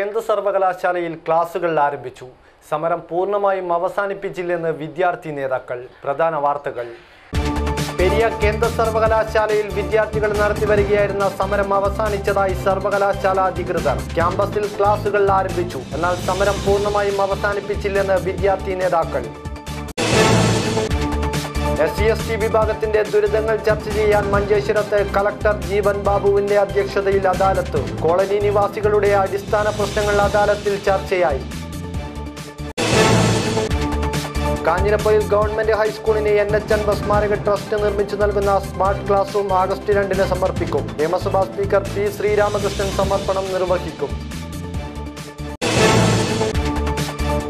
കേന്ദ്ര സർവകലാശാലയിൽ ക്ലാസുകൾ ആരംഭിച്ചു. സമരം പൂർണ്ണമായും അവസാനിപ്പിച്ചില്ലെന്ന് വിദ്യാർത്ഥി നേതാക്കൾ. പ്രധാന വാർത്തകൾ. പെരിയ കേന്ദ്ര സർവകലാശാലയിൽ വിദ്യാർത്ഥികൾ നടത്തിവരികയായിരുന്ന സമരം അവസാനിച്ചതായി സർവകലാശാല അധികൃതർ. ക്യാമ്പസിൽ ക്ലാസുകൾ ആരംഭിച്ചു. എന്നാൽ സമരം പൂർണ്ണമായും അവസാനിപ്പിച്ചില്ലെന്ന് വിദ്യാർത്ഥി നേതാക്കൾ. SC/ST വിഭാഗത്തിന്റെ ദുരിതങ്ങൾ ചർച്ച ചെയ്യാൻ മഞ്ചേശ്വരത്ത് കളക്ടർ ജീവൻ ബാബുവിന്റെ അധ്യക്ഷതയിൽ അദാലത്ത്. കോളനി നിവാസികളുടെ അടിസ്ഥാന പ്രശ്നങ്ങൾ അദാലത്തിൽ ചർച്ചയായി. കാഞ്ഞിരപ്പള്ളിയിൽ ഗവൺമെന്റ് ഹൈസ്കൂളിന് NH അൻവർ സ്മാരക ട്രസ്റ്റ് നിർമ്മിച്ചു നൽകുന്ന സ്മാർട്ട് ക്ലാസ് റൂം ആഗസ്റ്റ് 2 സമർപ്പിക്കും. നിയമസഭാ സ്പീക്കർ P. ശ്രീരാമകൃഷ്ണൻ സമർപ്പണം നിർവഹിക്കും.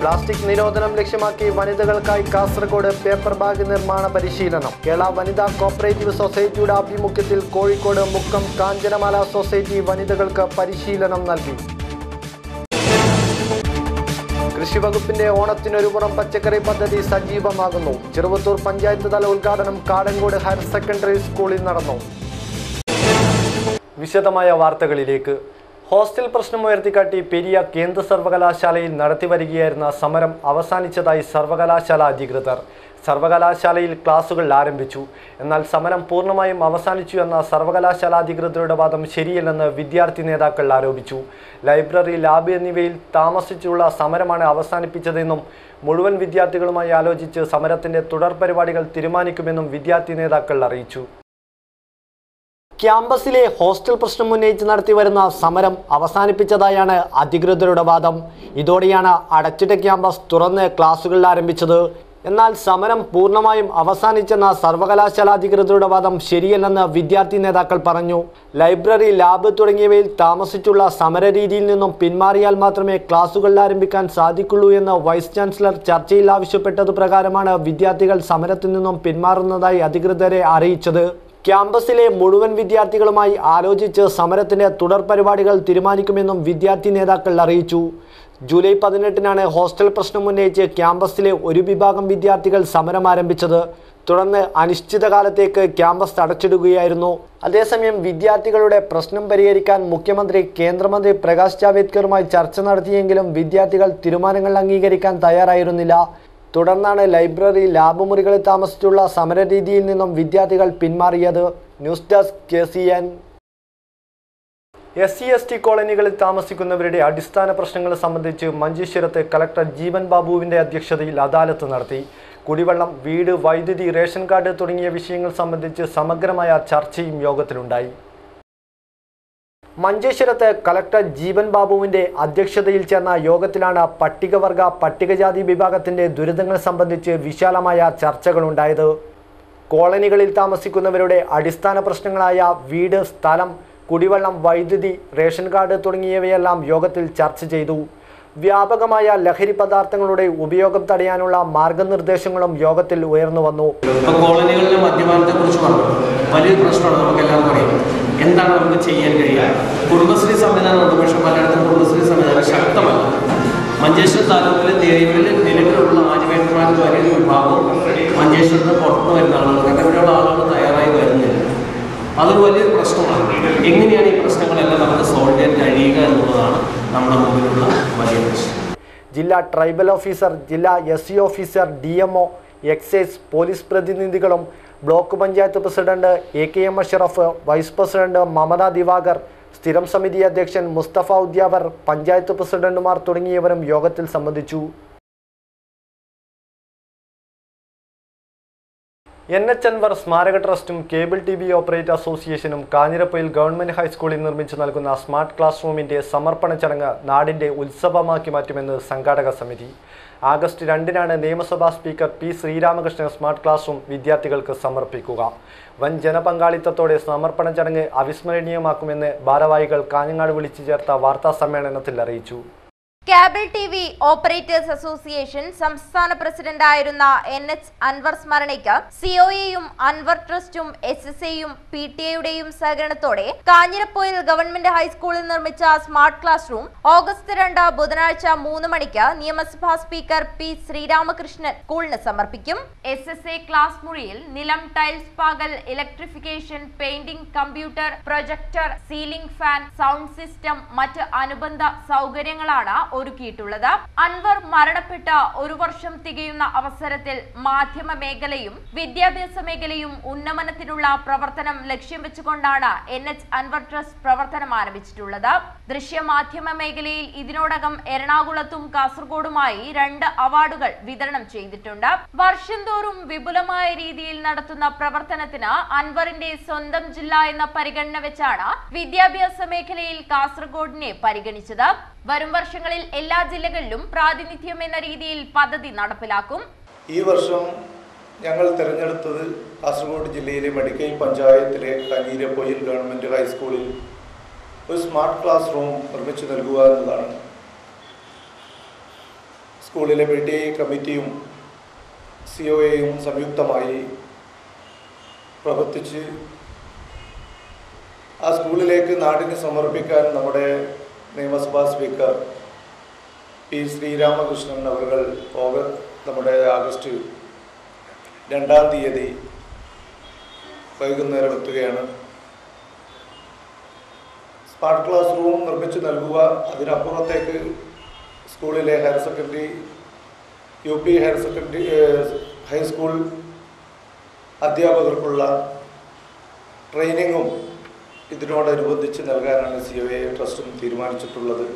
പ്ലാസ്റ്റിക് നിരോധനം ലക്ഷ്യമാക്കി വനിതകൾക്കായി കാസർഗോഡ് പേപ്പർ ബാഗ് നിർമ്മാണ പരിശീലനം. കേരള വനിതാ കോപ്പറേറ്റീവ് സൊസൈറ്റിയുടെ ആഭിമുഖ്യത്തിൽ കോഴിക്കോട് മുക്കം കാഞ്ചനമാല സൊസൈറ്റി വനിതകൾക്ക് പരിശീലനം നൽകി. കൃഷിവകുപ്പിന്റെ ഓണത്തിനൊരു പുറം പച്ചക്കറി പദ്ധതി സജീവമാകുന്നു. ചെറുവത്തൂർ പഞ്ചായത്ത് തല ഉദ്ഘാടനം കാടങ്കോട് ഹയർ സെക്കൻഡറി സ്കൂളിൽ നടന്നു. വിശദമായ വാർത്തകളിലേക്ക്. ഹോസ്റ്റൽ പ്രശ്നം ഉയർത്തിക്കാട്ടി പെരിയ കേന്ദ്ര സർവകലാശാലയിൽ നടത്തിവരികയായിരുന്ന സമരം അവസാനിച്ചതായി സർവകലാശാല അധികൃതർ. സർവകലാശാലയിൽ ക്ലാസുകൾ ആരംഭിച്ചു. എന്നാൽ സമരം പൂർണ്ണമായും അവസാനിച്ചു എന്ന സർവകലാശാല അധികൃതരുടെ വാദം ശരിയല്ലെന്ന് വിദ്യാർത്ഥി നേതാക്കൾ ആരോപിച്ചു. ലൈബ്രറി, ലാബ് എന്നിവയിൽ താമസിച്ചുള്ള സമരമാണ് അവസാനിപ്പിച്ചതെന്നും മുഴുവൻ വിദ്യാർത്ഥികളുമായി ആലോചിച്ച് സമരത്തിന്റെ തുടർ പരിപാടികൾ തീരുമാനിക്കുമെന്നും വിദ്യാർത്ഥി നേതാക്കൾ അറിയിച്ചു. ക്യാമ്പസിലെ ഹോസ്റ്റൽ പ്രശ്നം ഉന്നയിച്ച് നടത്തിവരുന്ന സമരം അവസാനിപ്പിച്ചതായാണ് അധികൃതരുടെ വാദം. ഇതോടെയാണ് അടച്ചിട്ട ക്യാമ്പസ് തുറന്ന് ക്ലാസുകൾ ആരംഭിച്ചത്. എന്നാൽ സമരം പൂർണ്ണമായും അവസാനിച്ചെന്ന സർവകലാശാല അധികൃതരുടെ വാദം ശരിയല്ലെന്ന് വിദ്യാർത്ഥി നേതാക്കൾ പറഞ്ഞു. ലൈബ്രറി, ലാബ് തുടങ്ങിയവയിൽ താമസിച്ചുള്ള സമരരീതിയിൽ നിന്നും പിന്മാറിയാൽ മാത്രമേ ക്ലാസുകൾ ആരംഭിക്കാൻ സാധിക്കുള്ളൂ എന്ന് വൈസ് ചാൻസലർ ചർച്ചയിൽ ആവശ്യപ്പെട്ടത് പ്രകാരമാണ് വിദ്യാർത്ഥികൾ സമരത്തിൽ നിന്നും പിന്മാറുന്നതായി അധികൃതരെ അറിയിച്ചത്. ക്യാമ്പസിലെ മുഴുവൻ വിദ്യാർത്ഥികളുമായി ആലോചിച്ച് സമരത്തിന്റെ തുടർ പരിപാടികൾ തീരുമാനിക്കുമെന്നും വിദ്യാർത്ഥി നേതാക്കൾ അറിയിച്ചു. ജൂലൈ 18 ഹോസ്റ്റൽ പ്രശ്നം ഉന്നയിച്ച് ക്യാമ്പസിലെ ഒരു വിഭാഗം വിദ്യാർത്ഥികൾ സമരം ആരംഭിച്ചത്. തുടർന്ന് അനിശ്ചിതകാലത്തേക്ക് ക്യാമ്പസ് അടച്ചിടുകയായിരുന്നു. അതേസമയം വിദ്യാർത്ഥികളുടെ പ്രശ്നം പരിഹരിക്കാൻ മുഖ്യമന്ത്രി, കേന്ദ്രമന്ത്രി പ്രകാശ് ജാവ്ദേക്കറുമായി ചർച്ച നടത്തിയെങ്കിലും വിദ്യാർത്ഥികൾ തീരുമാനങ്ങൾ അംഗീകരിക്കാൻ തയ്യാറായിരുന്നില്ല. തുടർന്നാണ് ലൈബ്രറി, ലാബ് മുറികളിൽ താമസിച്ചുള്ള സമരരീതിയിൽ നിന്നും വിദ്യാർത്ഥികൾ പിന്മാറിയത്. News desk KCN. SC/ST കോളനികളിൽ താമസിക്കുന്നവരുടെ അടിസ്ഥാന പ്രശ്നങ്ങൾ സംബന്ധിച്ച് മഞ്ചേശ്വരത്ത് കളക്ടർ ജീവൻ ബാബുവിന്റെ അധ്യക്ഷതയിൽ അദാലത്ത് നടത്തി. കുടിവെള്ളം, വീട്, വൈദ്യുതി, റേഷൻ കാർഡ് തുടങ്ങിയ വിഷയങ്ങൾ സംബന്ധിച്ച് സമഗ്രമായ ചർച്ചയും യോഗത്തിലുണ്ടായി. മഞ്ചേശ്വരത്ത് കളക്ടർ ജീവൻ ബാബുവിന്റെ അധ്യക്ഷതയിൽ ചേർന്ന യോഗത്തിലാണ് പട്ടികവർഗ, പട്ടികജാതി വിഭാഗത്തിന്റെ ദുരിതങ്ങൾ സംബന്ധിച്ച് വിശാലമായ ചർച്ചകളുണ്ടായത്. കോളനികളിൽ താമസിക്കുന്നവരുടെ അടിസ്ഥാന പ്രശ്നങ്ങളായ വീട്, സ്ഥലം, കുടിവെള്ളം, വൈദ്യുതി, റേഷൻ കാർഡ് തുടങ്ങിയവയെല്ലാം യോഗത്തിൽ ചർച്ച ചെയ്തു. വ്യാപകമായ ലഹരി പദാർത്ഥങ്ങളുടെ ഉപയോഗം തടയാനുള്ള മാർഗനിർദ്ദേശങ്ങളും യോഗത്തിൽ ഉയർന്നു വന്നു. കോളനികളിലെ മദ്യപാനത്തെ കുറിച്ച് പറഞ്ഞു. വലിയ പ്രശ്നമാണ്, നമുക്ക് എല്ലാവർക്കും അറിയാം. എന്താണ് നമുക്ക് ചെയ്യാൻ കഴിയുക? കുടുംബശ്രീ സംവിധാനമുണ്ട്, പക്ഷെ പലയിടത്തും കുടുംബശ്രീ സംവിധാനം ശക്തമല്ല. മഞ്ചേശ്വരം താലൂക്കിലെ നിലവിലുള്ള ആനിമേറ്റർമാർക്ക് വലിയൊരു വിഭാഗവും മഞ്ചേശ്വരത്ത് പുറത്തു വരുന്ന ആളുകൾ, ഇവിടെയുള്ള ആളുകൾ തയ്യാറായി വരുന്നില്ല. അതൊരു വലിയൊരു പ്രശ്നമാണ്. എങ്ങനെയാണ് ഈ പ്രശ്നങ്ങളെല്ലാം നമുക്ക് സോൾവ് ചെയ്യാൻ കഴിയുക എന്നുള്ളതാണ് നമ്മുടെ മുമ്പിലുള്ള വലിയ പ്രശ്നം. ജില്ലാ ട്രൈബൽ ഓഫീസർ, ജില്ലാ SC officer, DMO, excise, police പ്രതിനിധികളും block panchayat president AKM Ashraf, vice president Mamata Diwakar, സ്ഥിരം സമിതി അധ്യക്ഷൻ മുസ്തഫ ഉദ്യാവർ, പഞ്ചായത്ത് പ്രസിഡന്റുമാർ തുടങ്ങിയവരും യോഗത്തിൽ സംബന്ധിച്ചു. NH അൻവർ സ്മാരക ട്രസ്റ്റും കേബിൾ TV ഓപ്പറേറ്റർ അസോസിയേഷനും കാഞ്ഞിരപ്പള്ളിയിൽ ഗവൺമെന്റ് ഹൈസ്കൂളിൽ നിർമ്മിച്ചു നൽകുന്ന സ്മാർട്ട് ക്ലാസ് റൂമിന്റെ സമർപ്പണ ചടങ്ങ് നാടിന്റെ ഉത്സവമാക്കി മാറ്റുമെന്ന് സംഘാടക സമിതി. ആഗസ്റ്റ് 2 നിയമസഭാ speaker P. Sreeramakrishnan smart class room വിദ്യാർത്ഥികൾക്ക് സമർപ്പിക്കുക. വൻ ജനപങ്കാളിത്തത്തോടെ സമർപ്പണ ചടങ്ങ് അവിസ്മരണീയമാക്കുമെന്ന് ഭാരവാഹികൾ കാഞ്ഞങ്ങാട് വിളിച്ചു ചേർത്ത വാർത്താ സമ്മേളനത്തിൽ അറിയിച്ചു. കേബിൾ TV ഓപ്പറേറ്റേഴ്സ് അസോസിയേഷൻ സംസ്ഥാന പ്രസിഡന്റായിരുന്ന NH അൻവർ സ്മരണയ്ക്ക് COAയും അൻവർ ട്രസ്റ്റും SSAയും PTA-യുടെയും സഹകരണത്തോടെ കാഞ്ഞിരപ്പൊയിൽ ഗവൺമെന്റ് ഹൈസ്കൂളിൽ നിർമ്മിച്ച സ്മാർട്ട് ക്ലാസ് റൂം ഓഗസ്റ്റ് 2 ബുധനാഴ്ച 3 മണിക്ക് നിയമസഭാ സ്പീക്കർ P. ശ്രീരാമകൃഷ്ണൻ സ്കൂളിന് സമർപ്പിക്കും. SSA ക്ലാസ് മുറിയിൽ നിലം ടൈൽസ് പാകൽ, electrification, painting, computer, projector, ceiling fan, sound system, മറ്റ് അനുബന്ധ സൗകര്യങ്ങളാണ് ഒരുക്കിയിട്ടുള്ളത്. അൻവർ മരണപ്പെട്ട 1 വർഷം തികയുന്ന അവസരത്തിൽ മാധ്യമ മേഖലയും വിദ്യാഭ്യാസ മേഖലയും ഉന്നമനത്തിനുള്ള പ്രവർത്തനം ലക്ഷ്യം വെച്ചുകൊണ്ടാണ് NH അൻവർ ട്രസ്റ്റ് പ്രവർത്തനം ആരംഭിച്ചിട്ടുള്ളത്. ദൃശ്യമാധ്യമ മേഖലയിൽ ഇതിനോടകം എറണാകുളത്തും കാസർഗോഡുമായി 2 അവാർഡുകൾ വിതരണം ചെയ്തിട്ടുണ്ട്. വർഷം തോറും വിപുലമായ രീതിയിൽ നടത്തുന്ന പ്രവർത്തനത്തിന് അൻവറിന്റെ സ്വന്തം ജില്ല എന്ന പരിഗണന വെച്ചാണ് വിദ്യാഭ്യാസ മേഖലയിൽ കാസർഗോഡിനെ പരിഗണിച്ചത്. വരും വർഷങ്ങളിൽ എല്ലാ ജില്ലകളിലും പ്രാതിനിധ്യം എന്ന രീതിയിൽ പദ്ധതി നടപ്പിലാക്കും. ഈ വർഷം ഞങ്ങൾ തിരഞ്ഞെടുത്തത് കാസർഗോഡ് ജില്ലയിലെ മടിക്കൈ പഞ്ചായത്തിലെ കാഞ്ഞിരപ്പൊയിൽ ഗവൺമെൻറ് ഹൈസ്കൂളിൽ ഒരു സ്മാർട്ട് ക്ലാസ് റൂം നിർമ്മിച്ചു നൽകുക എന്നതാണ്. സ്കൂളിലെ PTA കമ്മിറ്റിയും COAയും സംയുക്തമായി പ്രവർത്തിച്ച് ആ സ്കൂളിലേക്ക് നാടിന് സമർപ്പിക്കാൻ നമ്മുടെ നിയമസഭാ സ്പീക്കർ P. ശ്രീരാമകൃഷ്ണൻ അവർ നമ്മുടെ ആഗസ്റ്റ് 2-ാം തീയതി വൈകുന്നേരം എത്തുകയാണ്. സ്മാർട്ട് ക്ലാസ് റൂം നിർമ്മിച്ചു നൽകുക, അതിനപ്പുറത്തേക്ക് സ്കൂളിലെ higher secondary, UP higher secondary, high school അധ്യാപകർക്കുള്ള ട്രെയിനിങ്ങും ഇതിനോടനുബന്ധിച്ച് നൽകാനാണ് COA ട്രസ്റ്റും തീരുമാനിച്ചിട്ടുള്ളത്.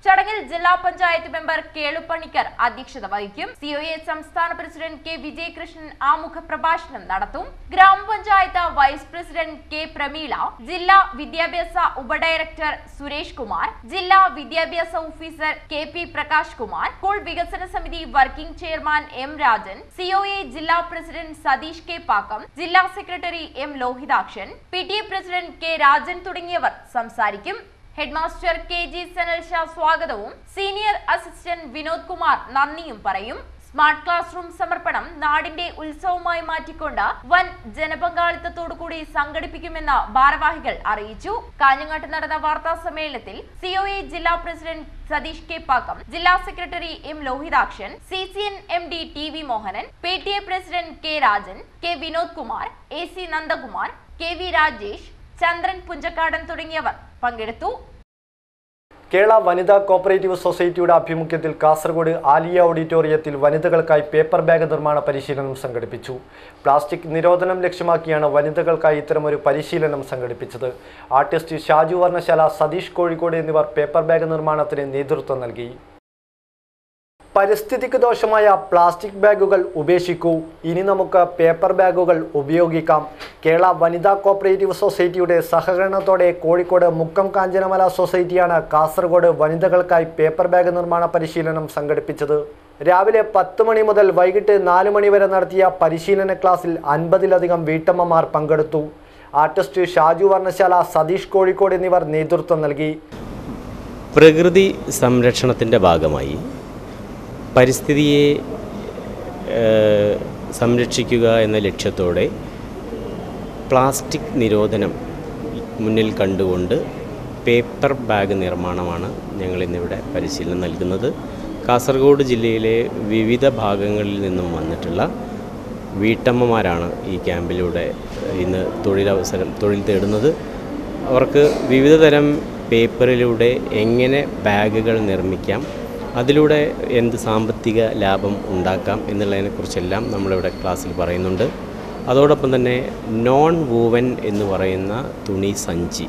ചടങ്ങിൽ ജില്ലാ പഞ്ചായത്ത് മെമ്പർ കേളുപണിക്കർ അധ്യക്ഷത വഹിക്കും. COA സംസ്ഥാന പ്രസിഡന്റ് K. വിജയകൃഷ്ണൻ ആമുഖ പ്രഭാഷണം നടത്തും. ഗ്രാമപഞ്ചായത്ത് വൈസ് പ്രസിഡന്റ് K. പ്രമീള, ജില്ലാ വിദ്യാഭ്യാസ ഉപഡയറക്ടർ സുരേഷ് കുമാർ, ജില്ലാ വിദ്യാഭ്യാസ officer KP Prakash Kumar, school വികസന സമിതി working chairman M. Rajan, COA ജില്ലാ പ്രസിഡന്റ് സതീഷ് K. പാക്കം, ജില്ലാ secretary M. Lohithakshan, PTA president K. Rajan തുടങ്ങിയവർ സംസാരിക്കും. ഹെഡ്മാസ്റ്റർ KG സനൽ ഷാ സ്വാഗതവും സീനിയർ അസിസ്റ്റന്റ് വിനോദ് കുമാർ നന്ദിയും പറയും. സ്മാർട്ട് ക്ലാസ് റൂം സമർപ്പണം നാടിന്റെ ഉത്സവമായി മാറ്റിക്കൊണ്ട് വൻ ജനപങ്കാളിത്തത്തോടുകൂടി സംഘടിപ്പിക്കുമെന്ന് ഭാരവാഹികൾ അറിയിച്ചു. കാഞ്ഞങ്ങാട്ട് നടന്ന വാർത്താ സമ്മേളനത്തിൽ COA ജില്ലാ പ്രസിഡന്റ് സതീഷ് K. പാക്കം, ജില്ലാ secretary M. Lohithakshan, CCN MD TV Mohanan, PTA president K. Rajan, K. Vinod Kumar, AC Nandakumar, KV Rajesh, Chandran Punchakkadan തുടങ്ങിയവർ പങ്കെടുത്തു. കേരള വനിതാ കോപ്പറേറ്റീവ് സൊസൈറ്റിയുടെ ആഭിമുഖ്യത്തിൽ കാസർഗോഡ് ആലിയ ഓഡിറ്റോറിയത്തിൽ വനിതകൾക്കായി പേപ്പർ ബാഗ് നിർമ്മാണ പരിശീലനം സംഘടിപ്പിച്ചു. പ്ലാസ്റ്റിക് നിരോധനം ലക്ഷ്യമാക്കിയാണ് വനിതകൾക്കായി ഇത്തരമൊരു പരിശീലനം സംഘടിപ്പിച്ചത്. ആർട്ടിസ്റ്റ് ഷാജു വർണ്ണശാല, സതീഷ് കോഴിക്കോട് എന്നിവർ പേപ്പർ ബാഗ് നിർമ്മാണത്തിന് നേതൃത്വം നൽകി. പരിസ്ഥിതിക്ക് ദോഷമായ പ്ലാസ്റ്റിക് ബാഗുകൾ ഉപേക്ഷിക്കൂ, ഇനി നമുക്ക് പേപ്പർ ബാഗുകൾ ഉപയോഗിക്കാം. കേരള വനിതാ കോപ്പറേറ്റീവ് സൊസൈറ്റിയുടെ സഹകരണത്തോടെ കോഴിക്കോട് മുക്കം കാഞ്ചനമല സൊസൈറ്റിയാണ് കാസർഗോഡ് വനിതകൾക്കായി പേപ്പർ ബാഗ് നിർമ്മാണ പരിശീലനം സംഘടിപ്പിച്ചത്. രാവിലെ 10 മണി മുതൽ വൈകിട്ട് 4 മണി വരെ നടത്തിയ പരിശീലന ക്ലാസ്സിൽ 50-ലധികം വീട്ടമ്മമാർ പങ്കെടുത്തു. ആർട്ടിസ്റ്റ് ഷാജു വർണ്ണശാല, സതീഷ് കോഴിക്കോട് എന്നിവർ നേതൃത്വം നൽകി. പ്രകൃതി സംരക്ഷണത്തിൻ്റെ ഭാഗമായി പരിസ്ഥിതിയെ സംരക്ഷിക്കുക എന്ന ലക്ഷ്യത്തോടെ പ്ലാസ്റ്റിക് നിരോധനം മുന്നിൽ കണ്ടുകൊണ്ട് പേപ്പർ ബാഗ് നിർമ്മാണമാണ് ഞങ്ങളിന്നിവിടെ പരിശീലനം നൽകുന്നത്. കാസർഗോഡ് ജില്ലയിലെ വിവിധ ഭാഗങ്ങളിൽ നിന്നും വന്നിട്ടുള്ള വീട്ടമ്മമാരാണ് ഈ ക്യാമ്പിലൂടെ ഇന്ന് തൊഴിൽ തേടുന്നത്. അവർക്ക് വിവിധ തരം പേപ്പറിലൂടെ എങ്ങനെ ബാഗുകൾ നിർമ്മിക്കാം, അതിലൂടെ എന്ത് സാമ്പത്തിക ലാഭം ഉണ്ടാക്കാം എന്നുള്ളതിനെക്കുറിച്ചെല്ലാം നമ്മളിവിടെ ക്ലാസ്സിൽ പറയുന്നുണ്ട്. അതോടൊപ്പം തന്നെ നോൺ വൂവൻ എന്ന് പറയുന്ന തുണി സഞ്ചി,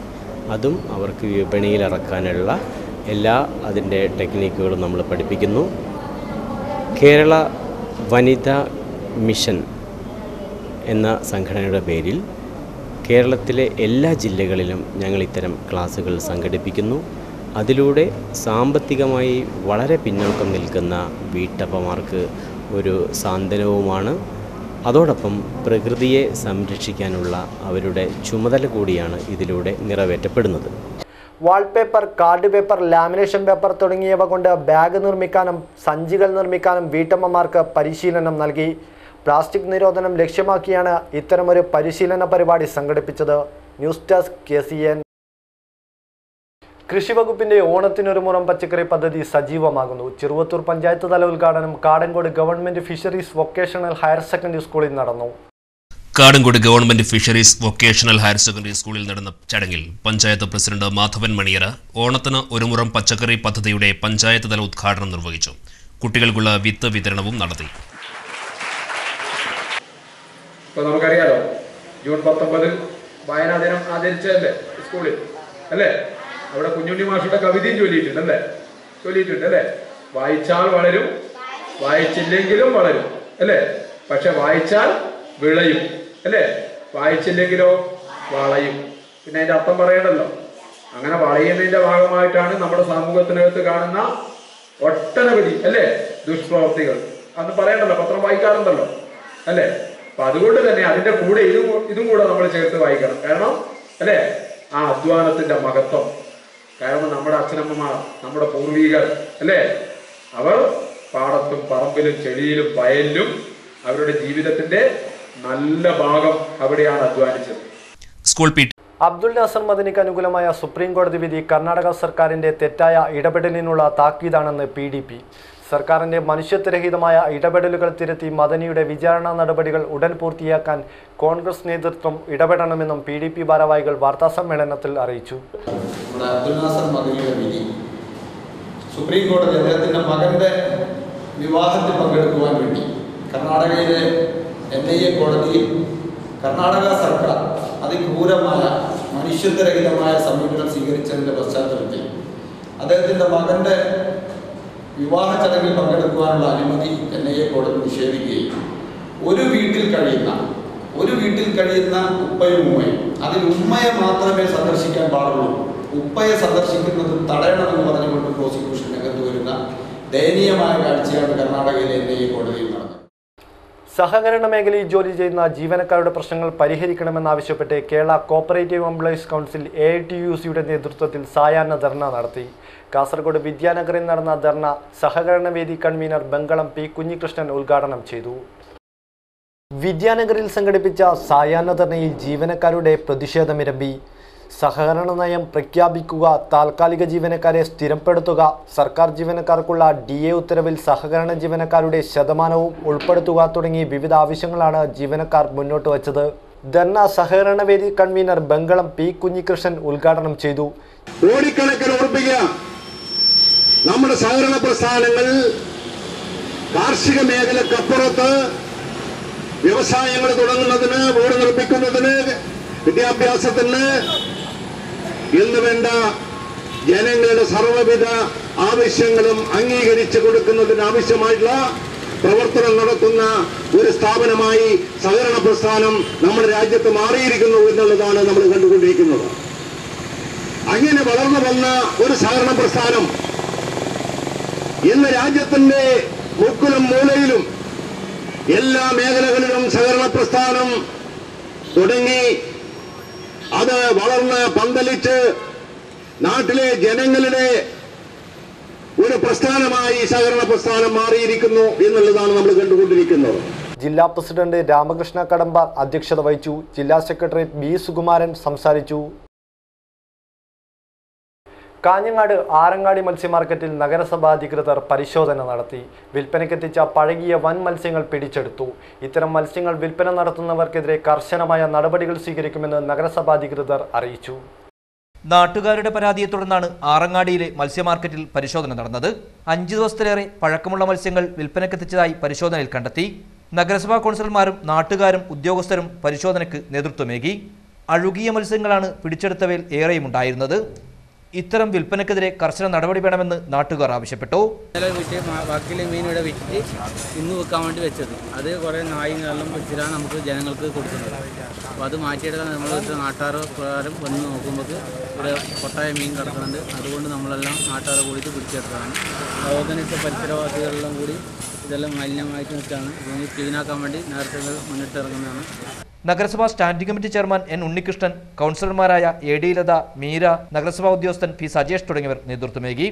അതും അവർക്ക് വിപണിയിലിറക്കാനുള്ള എല്ലാ അതിൻ്റെ ടെക്നിക്കുകളും നമ്മൾ പഠിപ്പിക്കുന്നു. കേരള വനിതാ മിഷൻ എന്ന സംഘടനയുടെ പേരിൽ കേരളത്തിലെ എല്ലാ ജില്ലകളിലും ഞങ്ങൾ ഇത്തരം ക്ലാസ്സുകൾ സംഘടിപ്പിക്കുന്നു. അതിലൂടെ സാമ്പത്തികമായി വളരെ പിന്നോക്കം നിൽക്കുന്ന വീട്ടമ്മമാർക്ക് ഒരു സാന്ത്വനവുമാണ്. അതോടൊപ്പം പ്രകൃതിയെ സംരക്ഷിക്കാനുള്ള അവരുടെ ചുമതല കൂടിയാണ് ഇതിലൂടെ നിറവേറ്റപ്പെടുന്നത്. Wallpaper, card paper, lamination paper തുടങ്ങിയവ കൊണ്ട് ബാഗ് നിർമ്മിക്കാനും സഞ്ചികൾ നിർമ്മിക്കാനും വീട്ടമ്മമാർക്ക് പരിശീലനം നൽകി. പ്ലാസ്റ്റിക് നിരോധനം ലക്ഷ്യമാക്കിയാണ് ഇത്തരമൊരു പരിശീലന പരിപാടി സംഘടിപ്പിച്ചത്. News desk KCN. കൃഷിവകുപ്പിന്റെ ഓണത്തിനൊരു മുറം പച്ചക്കറി പദ്ധതി സജീവമാകുന്നു. ചെറുവത്തൂർ പഞ്ചായത്ത് തല ഉദ്ഘാടനം Kadankode government fisheries vocational higher secondary സ്കൂളിൽ നടന്നു. Kadankode government fisheries vocational higher secondary സ്കൂളിൽ നടന്ന ചടങ്ങിൽ പഞ്ചായത്ത് പ്രസിഡന്റ് മാധവൻ മണിയറ ഓണത്തിന് ഒരു മുറം പച്ചക്കറി പദ്ധതിയുടെ പഞ്ചായത്ത് തല ഉദ്ഘാടനം നിർവഹിച്ചു. കുട്ടികൾക്കുള്ള വിത്ത് വിതരണവും നടത്തി. ഇപ്പോൾ നമുക്കറിയാലോ, ജൂൺ 19 വായനാ ദിനം ആചരിച്ചതല്ലേ സ്കൂളിൽ അല്ലേ? അവിടെ കുഞ്ഞുണ്ണി മാഷുടെ കവിതയും ചൊല്ലിയിട്ടുണ്ട് അല്ലേ? വായിച്ചാൽ വളരും, വായിച്ചില്ലെങ്കിലും വളരും അല്ലേ? പക്ഷെ വായിച്ചാൽ വിളയും അല്ലേ? വായിച്ചില്ലെങ്കിലോ വളയും. പിന്നെ അതിന്റെ അർത്ഥം പറയണ്ടല്ലോ. അങ്ങനെ വളയുന്നതിന്റെ ഭാഗമായിട്ടാണ് നമ്മുടെ സമൂഹത്തിനകത്ത് കാണുന്ന ഒട്ടനവധി അല്ലേ ദുഷ്പ്രവർത്തികൾ. അന്ന് പറയണ്ടല്ലോ, പത്രം വായിക്കാറുണ്ടല്ലോ അല്ലേ? അപ്പൊ അതുകൊണ്ട് തന്നെ അതിന്റെ കൂടെ ഇതും കൂടെ നമ്മൾ ചേർത്ത് വായിക്കണം. കാരണം അല്ലേ, ആ അധ്വാനത്തിന്റെ മഹത്വം. കാരണം നമ്മുടെ അച്ഛനമ്മമാർ, നമ്മുടെ പൂർവികർ അല്ലേ, അവർ പാടത്തും പറമ്പിലും ചെടിയിലും വയലിലും അവരുടെ ജീവിതത്തിന്റെ നല്ല ഭാഗം അവിടെയാണ് അധ്വാനിച്ചത്. സ്കൂൾ അബ്ദുൽ നാസർ മദനിക്ക് അനുകൂലമായ സുപ്രീം കോടതി വിധി കർണാടക സർക്കാരിന്റെ തെറ്റായ ഇടപെടലിനുള്ള താക്കീതാണെന്ന് PDP. സർക്കാരിന്റെ മനുഷ്യത്വരഹിതമായ ഇടപെടലുകൾ തിരുത്തി മദനിയുടെ വിചാരണ നടപടികൾ ഉടൻ പൂർത്തിയാക്കാൻ കോൺഗ്രസ് നേതൃത്വം ഇടപെടണമെന്നും PDP ഭാരവാഹികൾ വാർത്താസമ്മേളനത്തിൽ അറിയിച്ചു. അബ്ദുൽ നാസർ മദനിയുടെ വിധി സുപ്രീം കോടതി അദ്ദേഹത്തിന്റെ മകന്റെ വിവാഹത്തിൽ പങ്കെടുക്കുവാൻ വേണ്ടി കർണാടകയിലെ NIA കോടതിയിൽ കർണാടക സർക്കാർ അതിക്രൂരമായ മനുഷ്യത്വരഹിതമായ സമീപനം സ്വീകരിച്ചതിൻ്റെ പശ്ചാത്തലത്തിൽ അദ്ദേഹത്തിൻ്റെ മകൻ്റെ വിവാഹ ചടങ്ങിൽ പങ്കെടുക്കുവാനുള്ള അനുമതി NIA കോടതി നിഷേധിക്കുകയും ഒരു വീട്ടിൽ കഴിയുന്ന ഉപ്പയും ഉമ്മയും, അതിൽ ഉമ്മയെ മാത്രമേ സന്ദർശിക്കാൻ പാടുള്ളൂ, ഉപ്പയെ സന്ദർശിക്കുന്നത് തടയണമെന്ന് പറഞ്ഞുകൊണ്ട് പ്രോസിക്യൂഷൻ രംഗത്ത് വരുന്ന ദയനീയമായ കാഴ്ചയാണ് കർണാടകയിലെ NIA കോടതിയിൽ നടന്നത്. സഹകരണ മേഖലയിൽ ജോലി ചെയ്യുന്ന ജീവനക്കാരുടെ പ്രശ്നങ്ങൾ പരിഹരിക്കണമെന്നാവശ്യപ്പെട്ട് കേരള കോപ്പറേറ്റീവ് എംപ്ലോയീസ് കൗൺസിൽ AITUCയുടെ നേതൃത്വത്തിൽ സായാഹ്ന ധർണ നടത്തി. കാസർഗോഡ് വിദ്യാനഗറിൽ നടന്ന ധർണ സഹകരണ വേദി കൺവീനർ ബംഗളം P. കുഞ്ഞികൃഷ്ണൻ ഉദ്ഘാടനം ചെയ്തു. വിദ്യാനഗറിൽ സംഘടിപ്പിച്ച സായാഹ്ന ധർണയിൽ ജീവനക്കാരുടെ പ്രതിഷേധമിരമ്പി. സഹകരണ നയം പ്രഖ്യാപിക്കുക, താൽക്കാലിക ജീവനക്കാരെ സ്ഥിരപ്പെടുത്തുക, സർക്കാർ ജീവനക്കാർക്കുള്ള DA ഉത്തരവിൽ സഹകരണ ജീവനക്കാരുടെ ശതമാനവും ഉൾപ്പെടുത്തുക തുടങ്ങി വിവിധ ആവശ്യങ്ങളാണ് ജീവനക്കാർ മുന്നോട്ട് വച്ചത്. ധർണ സഹകരണ വേദി കൺവീനർ ബംഗളം P. കുഞ്ഞികൃഷ്ണൻ ഉദ്ഘാടനം ചെയ്തു. കോടിക്കണക്കിന് ഉറപ്പിക്കുക നമ്മുടെ സഹകരണ പ്രസ്ഥാനങ്ങൾ കാർഷിക മേഖലക്കപ്പുറത്ത് വ്യവസായങ്ങൾ തുടങ്ങുന്നതിന്, വീട് നിർമ്മിക്കുന്നതിന്, വിദ്യാഭ്യാസത്തിന് എന്ന് വേണ്ട ജനങ്ങളുടെ സർവ്വവിധ ആവശ്യങ്ങളും അംഗീകരിച്ചു കൊടുക്കുന്നതിന് ആവശ്യമായിട്ടുള്ള പ്രവർത്തനം നടത്തുന്ന ഒരു സ്ഥാപനമായി സഹകരണ പ്രസ്ഥാനം നമ്മുടെ രാജ്യത്ത് മാറിയിരിക്കുന്നു എന്നുള്ളതാണ് നമ്മൾ കണ്ടുകൊണ്ടിരിക്കുന്നത്. അങ്ങനെ വളർന്നു വന്ന ഒരു സഹകരണ പ്രസ്ഥാനം ഇന്ന് രാജ്യത്തിന്റെ മുക്കിലും മൂലയിലും എല്ലാ മേഖലകളിലും സഹകരണ പ്രസ്ഥാനം തുടങ്ങി അത് വളർന്ന് പന്തലിച്ച് നാട്ടിലെ ജനങ്ങളുടെ ഒരു പ്രസ്ഥാനമായി സഹകരണ പ്രസ്ഥാനം മാറിയിരിക്കുന്നു എന്നുള്ളതാണ് നമ്മൾ കണ്ടുകൊണ്ടിരിക്കുന്നത്. ജില്ലാ പ്രസിഡന്റ് രാമകൃഷ്ണ കടമ്പാർ അധ്യക്ഷത വഹിച്ചു. ജില്ലാ സെക്രട്ടറി B. സുകുമാരൻ സംസാരിച്ചു. കാഞ്ഞങ്ങാട് ആറങ്ങാടി മത്സ്യമാർക്കറ്റിൽ നഗരസഭാ അധികൃതർ പരിശോധന നടത്തി. വിൽപ്പനയ്ക്കെത്തിച്ച പഴകിയ വൻ മത്സ്യങ്ങൾ പിടിച്ചെടുത്തു. ഇത്തരം മത്സ്യങ്ങൾ വിൽപ്പന നടത്തുന്നവർക്കെതിരെ കർശനമായ നടപടികൾ സ്വീകരിക്കുമെന്ന് നഗരസഭാ അധികൃതർ അറിയിച്ചു. നാട്ടുകാരുടെ പരാതിയെ തുടർന്നാണ് ആറങ്ങാടിയിലെ മത്സ്യമാർക്കറ്റിൽ പരിശോധന നടന്നത്. 5 ദിവസത്തിലേറെ പഴക്കമുള്ള മത്സ്യങ്ങൾ വിൽപ്പനയ്ക്കെത്തിച്ചതായി പരിശോധനയിൽ കണ്ടെത്തി. നഗരസഭാ കൗൺസിലർമാരും നാട്ടുകാരും ഉദ്യോഗസ്ഥരും പരിശോധനയ്ക്ക് നേതൃത്വമേകി. അഴുകിയ മത്സ്യങ്ങളാണ് പിടിച്ചെടുത്തവയിൽ ഏറെയുമുണ്ടായിരുന്നത്. ഇത്തരം വിൽപ്പനക്കെതിരെ കർശന നടപടി വേണമെന്ന് നാട്ടുകാർ ആവശ്യപ്പെട്ടു. ബാക്കിലെ മീൻ ഇവിടെ വിറ്റ് ഇന്ന് വെക്കാൻ വേണ്ടി വെച്ചത്, അത് കുറേ നായികളെല്ലാം വെച്ചിട്ടാണ് നമുക്ക് ജനങ്ങൾക്ക് കൊടുക്കുന്നത്. അപ്പോൾ അത് മാറ്റിയെടുക്കാൻ നമ്മൾ നാട്ടുകാർ പ്രകാരം വന്ന് നോക്കുമ്പോൾ ഇവിടെ കൊട്ടായ മീൻ കിടക്കുന്നുണ്ട്. അതുകൊണ്ട് നമ്മളെല്ലാം നാട്ടുകാരെ കൂടിയിട്ട് പിടിച്ചെടുത്തതാണ്. അതുപോലെ തന്നെ ഇപ്പോൾ പരിസരവാസികളെല്ലാം കൂടി ഇതെല്ലാം മാലിന്യമായിട്ട് നിൽക്കുകയാണ്. ഇതിനെ ക്ലീനാക്കാൻ വേണ്ടി നേരത്തെ മുന്നിട്ടിറങ്ങുന്നതാണ്. നഗരസഭാ standing committee chairman N Unnikrishnan, കൗൺസിലർമാരായ എ ഡി ലത, മീര, നഗരസഭാ ഉദ്യോഗസ്ഥൻ പി സജേഷ് തുടങ്ങിയവർ നേതൃത്വമേകി.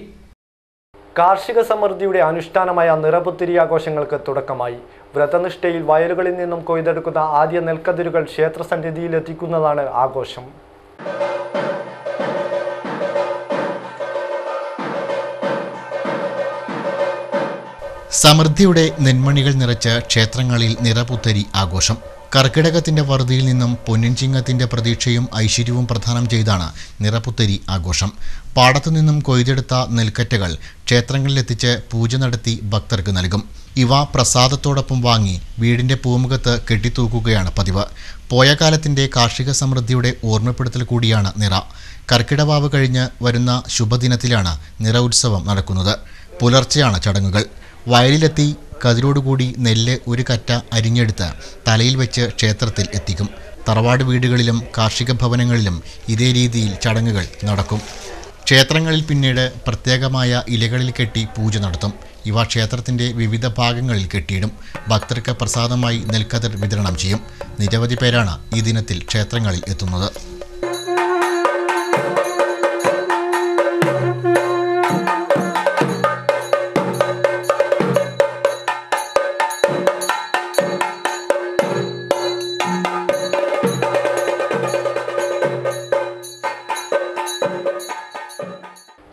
കാർഷിക സമൃദ്ധിയുടെ അനുഷ്ഠാനമായ നിറപുത്തിരി ആഘോഷങ്ങൾക്ക് തുടക്കമായി. വ്രതനിഷ്ഠയിൽ വയലുകളിൽ നിന്നും കൊയ്തെടുക്കുന്ന ആദ്യ നെൽക്കതിരുകൾ ക്ഷേത്രസന്നിധിയിൽ എത്തിക്കുന്നതാണ് ആഘോഷം. സമൃദ്ധിയുടെ നെന്മണികൾ നിറച്ച ക്ഷേത്രങ്ങളിൽ നിറപുത്തരി ആഘോഷം. കർക്കിടകത്തിന്റെ വറുതിയിൽ നിന്നും പൊന്നിൻ ചിങ്ങത്തിന്റെ പ്രതീക്ഷയും ഐശ്വര്യവും പ്രദാനം ചെയ്താണ് നിറപുത്തരി ആഘോഷം. പാടത്തു നിന്നും കൊയ്തെടുത്ത നെൽക്കറ്റകൾ ക്ഷേത്രങ്ങളിലെത്തിച്ച് പൂജ നടത്തി ഭക്തർക്ക് നൽകും. ഇവ പ്രസാദത്തോടൊപ്പം വാങ്ങി വീടിന്റെ പൂമുഖത്ത് കെട്ടിത്തൂക്കുകയാണ് പതിവ്. പോയ കാലത്തിന്റെ കാർഷിക സമൃദ്ധിയുടെ ഓർമ്മപ്പെടുത്തൽ കൂടിയാണ് നിറ. കർക്കിടവാവ് കഴിഞ്ഞ് വരുന്ന ശുഭദിനത്തിലാണ് നിറ ഉത്സവം നടക്കുന്നത്. പുലർച്ചെയാണ് ചടങ്ങുകൾ. വയലിലെത്തി കതിരോടുകൂടി നെല്ല് ഒരു കറ്റ അരിഞ്ഞെടുത്ത് തലയിൽ വെച്ച് ക്ഷേത്രത്തിൽ എത്തിക്കും. തറവാട് വീടുകളിലും കാർഷിക ഭവനങ്ങളിലും ഇതേ രീതിയിൽ ചടങ്ങുകൾ നടക്കും. ക്ഷേത്രങ്ങളിൽ പിന്നീട് പ്രത്യേകമായ ഇലകളിൽ കെട്ടി പൂജ നടത്തും. ഇവ ക്ഷേത്രത്തിൻ്റെ വിവിധ ഭാഗങ്ങളിൽ കെട്ടിയിടും. ഭക്തർക്ക് പ്രസാദമായി നെൽക്കതിർ വിതരണം ചെയ്യും. നിരവധി പേരാണ് ഈ ദിനത്തിൽ ക്ഷേത്രങ്ങളിൽ എത്തുന്നത്.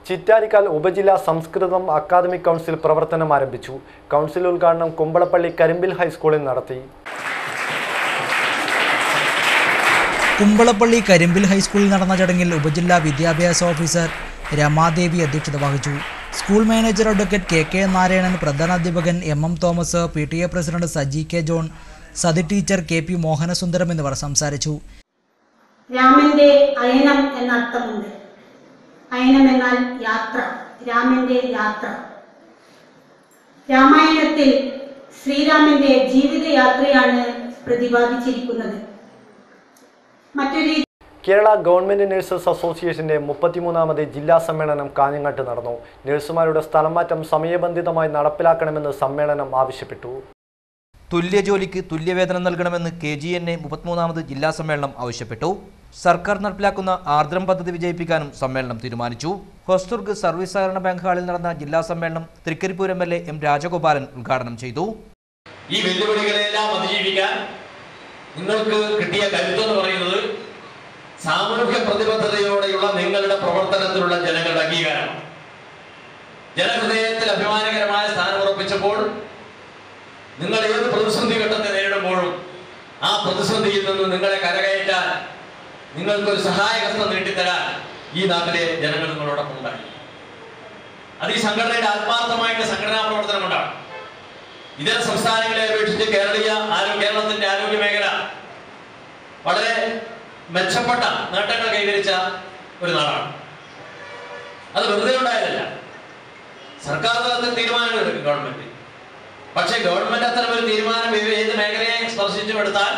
ചിറ്റാരിക്കാൽ ഉപജില്ലാ സംസ്കൃതം അക്കാദമിക് കൗൺസിൽ പ്രവർത്തനം ആരംഭിച്ചു. കൗൺസിൽ ഉദ്ഘാടനം കുമ്പളപ്പള്ളി കരിമ്പിൽ ഹൈസ്കൂളിൽ നടത്തി. കുമ്പളപ്പള്ളി കരിമ്പിൽ ഹൈസ്കൂളിൽ നടന്ന ചടങ്ങിൽ ഉപജില്ലാ വിദ്യാഭ്യാസ ഓഫീസർ രമാദേവി അധ്യക്ഷത വഹിച്ചു. School manager advocate K Narayanan, പ്രധാനാധ്യാപകൻ M Thomas, PTA president Saji K John, Sathi teacher KP Mohanasundaram എന്നിവർ സംസാരിച്ചു. രാമന്റെ അയനം എന്നർത്ഥമുണ്ട്. അയനം എന്നാൽ യാത്ര, രാമന്റെ യാത്ര. രാമായണത്തിൽ ശ്രീരാമന്റെ ജീവിതയാത്രയാണ് പ്രതിപാദിച്ചിരിക്കുന്നത്. കേരള ഗവൺമെന്റ് നഴ്സസ് അസോസിയേഷന്റെ 33ാമത് ജില്ലാ സമ്മേളനം കാഞ്ഞങ്ങാട്ട് നടന്നു. നഴ്സുമാരുടെ സ്ഥലംമാറ്റം സമയബന്ധിതമായി നടപ്പിലാക്കണമെന്ന് സമ്മേളനം ആവശ്യപ്പെട്ടു. തുല്യ ജോലിക്ക് തുല്യവേതനം നൽകണമെന്ന് KGNA 33ാമത് ജില്ലാ സമ്മേളനം ആവശ്യപ്പെട്ടു. സർക്കാർ നടപ്പിലാക്കുന്ന ആർദ്രം പദ്ധതി വിജയിപ്പിക്കാനും സമ്മേളനം തീരുമാനിച്ചു. ഹൊസ്ദുർഗ് സർവീസ് സഹകരണ ബാങ്ക് ഹാളിൽ നടന്ന ജില്ലാ സമ്മേളനം തൃക്കരിപ്പൂർ MLA M രാജഗോപാലൻ ഉദ്ഘാടനം ചെയ്തു. ഈ വെല്ലുവിളികളെല്ലാം അതിജീവിക്കാൻ നിങ്ങൾക്ക് കിട്ടിയ കരുത്തെന്ന് പറയുന്നത് സാമൂഹ്യ പ്രതിബദ്ധതയോടെയുള്ള നിങ്ങളുടെ പ്രവർത്തനത്തിലുള്ള ജനങ്ങളുടെ അംഗീകാരമാണ്. ജനഹൃദയത്തിൽ അഭിമാനകരമായ സ്ഥാനം ഉറപ്പിച്ചപ്പോൾ നിങ്ങൾ ഏത് പ്രതിസന്ധി ഘട്ടത്തെ നേരിടുമ്പോഴും ആ പ്രതിസന്ധിയിൽ നിന്ന് നിങ്ങളെ കരകയറ്റാൻ, നിങ്ങൾക്കൊരു സഹായഹസ്തം നീട്ടിത്തരാൻ ഈ നാട്ടിലെ ജനങ്ങൾ നിങ്ങളോടൊപ്പം ഉണ്ടായി. അത് ഈ സംഘടനയുടെ ആത്മാർത്ഥമായിട്ട് സംഘടനാ പ്രവർത്തനം കൊണ്ടാണ്. ഇതര സംസ്ഥാനങ്ങളെ അപേക്ഷിച്ച് കേരളത്തിന്റെ ആരോഗ്യ മേഖല വളരെ മെച്ചപ്പെട്ട നേട്ടങ്ങൾ കൈവരിച്ച ഒരു നാടാണ്. അത് വെറുതെ ഉണ്ടായതല്ല. സർക്കാർ തലത്തിൽ തീരുമാനങ്ങൾ എടുക്കും ഗവൺമെന്റ്. പക്ഷേ ഗവൺമെന്റ് അത്തരമൊരു തീരുമാനം ഏത് മേഖലയെ സ്പർശിച്ചുമെടുത്താൽ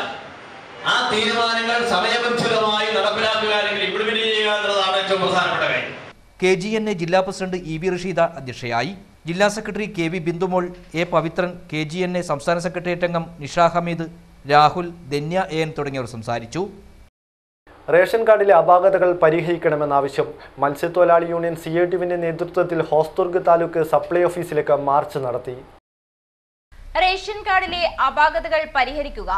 ആ തീരുമാനങ്ങൾ സമയബന്ധിതമായി നടപ്പിലാക്കുക അല്ലെങ്കിൽ ഇംപ്ലിമെന്റ് ചെയ്യുക എന്നുള്ളതാണ് ഏറ്റവും പ്രധാനപ്പെട്ട കാര്യം. KGNA ജില്ലാ പ്രസിഡന്റ് EB റഷീദ അധ്യക്ഷയായി. ജില്ലാ secretary KB Bindumol, A Pavithran, KGNA സംസ്ഥാന സെക്രട്ടേറിയറ്റ് അംഗം നിഷ ഹമീദ്, രാഹുൽ, ധന്യ AN തുടങ്ങിയവർ സംസാരിച്ചു. റേഷൻ കാർഡിലെ അപാകതകൾ പരിഹരിക്കണമെന്ന ആവശ്യം. മത്സ്യത്തൊഴിലാളി യൂണിയൻ CITUവിന്റെ നേതൃത്വത്തിൽ ഹോസ്ദുർഗ് താലൂക്ക് സപ്ലൈ ഓഫീസിലേക്ക് മാർച്ച് നടത്തി. റേഷൻ കാർഡിലെ അപാകതകൾ പരിഹരിക്കുക,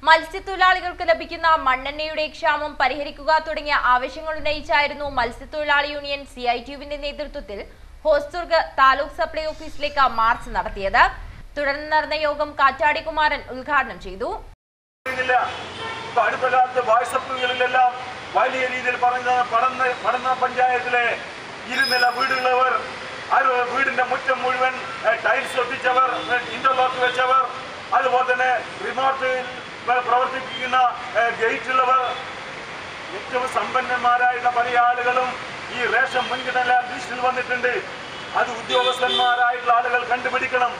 മത്സ്യത്തൊഴിലാളികൾക്ക് ലഭിക്കുന്ന മണ്ണെണ്ണയുടെ ക്ഷാമം പരിഹരിക്കുക തുടങ്ങിയ ആവശ്യങ്ങൾ ഉന്നയിച്ചായിരുന്നു മത്സ്യത്തൊഴിലാളി യൂണിയൻ CITUവിന്റെ നേതൃത്വത്തിൽ ഹോസ്ദുർഗ് താലൂക്ക് സപ്ലൈ ഓഫീസിലേക്ക് മാർച്ച് നടത്തിയത്. തുടർന്ന് നടന്ന യോഗം കാറ്റാടി കുമാരൻ ഉദ്ഘാടനം ചെയ്തു. അടുത്ത കാലത്ത് വാട്സപ്പുകളിലെല്ലാം വലിയ രീതിയിൽ പഠന പഞ്ചായത്തിലെ 2 നില വീടുള്ളവർ, വീടിന്റെ മുറ്റം മുഴുവൻ ടൈൽസ് ഒട്ടിച്ചവർ, ഇന്റർലോക്ക് വെച്ചവർ, അതുപോലെ തന്നെ റിമോട്ടിൽ പ്രവർത്തിപ്പിക്കുന്ന ഗേറ്റുള്ളവർ, ഏറ്റവും സമ്പന്നന്മാരായിട്ടുള്ള പല ആളുകളും ഈ റേഷൻ മുൻഗണന ലിസ്റ്റിൽ വന്നിട്ടുണ്ട്. അത് ഉദ്യോഗസ്ഥന്മാരായിട്ടുള്ള ആളുകൾ കണ്ടുപിടിക്കണം.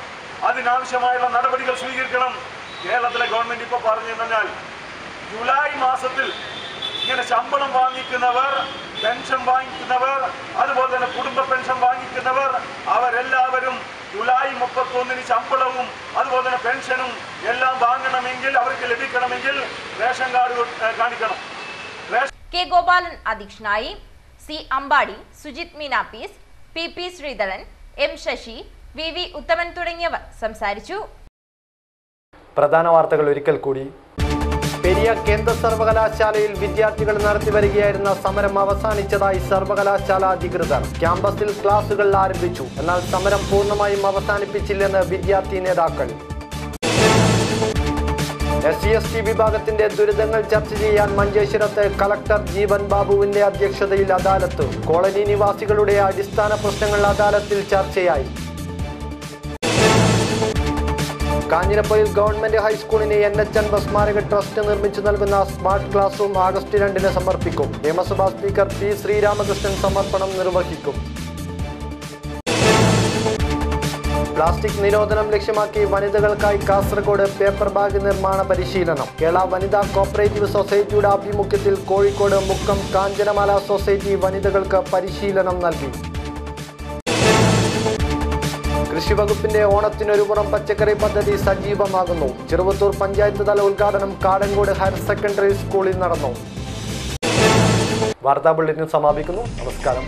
അതിനാവശ്യമായുള്ള നടപടികൾ സ്വീകരിക്കണം. കേരളത്തിലെ ഗവൺമെന്റ് ഇപ്പോൾ പറഞ്ഞു കഴിഞ്ഞാൽ ജൂലൈ മാസത്തിൽ ഇങ്ങനെ ശമ്പളം വാങ്ങിക്കുന്നവർ, പെൻഷൻ വാങ്ങിക്കുന്നവർ, അതുപോലെ തന്നെ കുടുംബ പെൻഷൻ വാങ്ങിക്കുന്നവർ, അവരെല്ലാവരും ജൂലൈ 31 ശമ്പളവും അതുപോലെ തന്നെ പെൻഷനും എല്ലാം വാങ്ങണമെങ്കിൽ അവർക്ക് ലഭിക്കണമെങ്കിൽ റേഷൻ കാർഡ് കാണിക്കണം. കെ ഗോപാലൻ അധ്യക്ഷനായി. C Ambadi, Sujith Meenappees, P Sreedharan, M Sasi, V Uthaman തുടങ്ങിയവർ സംസാരിച്ചു. പ്രധാന വാർത്തകൾ ഒരിക്കൽ കൂടി. പെരിയ കേന്ദ്ര സർവകലാശാലയിൽ വിദ്യാർത്ഥികൾ നടത്തിവരികയായിരുന്ന സമരം അവസാനിച്ചതായി സർവകലാശാല അധികൃതർ. ക്യാമ്പസിൽ ക്ലാസുകൾ ആരംഭിച്ചു. എന്നാൽ സമരം പൂർണ്ണമായും അവസാനിപ്പിച്ചില്ലെന്ന് വിദ്യാർത്ഥി നേതാക്കൾ. SC/ST വിഭാഗത്തിന്റെ ദുരിതങ്ങൾ ചർച്ച ചെയ്യാൻ മഞ്ചേശ്വരത്ത് കളക്ടർ ജീവൻ ബാബുവിന്റെ അധ്യക്ഷതയിൽ അദാലത്ത്. കോളനി നിവാസികളുടെ അടിസ്ഥാന പ്രശ്നങ്ങൾ അദാലത്തിൽ ചർച്ചയായി. കാഞ്ഞിരപ്പൊയിൽ ഗവൺമെന്റ് ഹൈസ്കൂളിന് NH അൻവർ സ്മാരക ട്രസ്റ്റ് നിർമ്മിച്ചു നൽകുന്ന സ്മാർട്ട് ക്ലാസ് റൂം ആഗസ്റ്റ് 2 സമർപ്പിക്കും. നിയമസഭാ സ്പീക്കർ P ശ്രീരാമകൃഷ്ണൻ സമർപ്പണം നിർവഹിക്കും. പ്ലാസ്റ്റിക് നിരോധനം ലക്ഷ്യമാക്കി വനിതകൾക്കായി കാസർഗോഡ് പേപ്പർ ബാഗ് നിർമ്മാണ പരിശീലനം. കേരള വനിതാ കോപ്പറേറ്റീവ് സൊസൈറ്റിയുടെ ആഭിമുഖ്യത്തിൽ കോഴിക്കോട് മുക്കം കാഞ്ചനമാല സൊസൈറ്റി വനിതകൾക്ക് പരിശീലനം നൽകി. കൃഷിവകുപ്പിന്റെ ഓണത്തിനൊരു പുറം പച്ചക്കറി പദ്ധതി സജീവമാകുന്നു. ചെറുവത്തൂർ പഞ്ചായത്ത് തല ഉദ്ഘാടനം കാടങ്കോട് ഹയർ സെക്കൻഡറി സ്കൂളിൽ നടന്നു. വാർത്താ ബുള്ളറ്റിൻ സമാപിക്കുന്നു. നമസ്കാരം.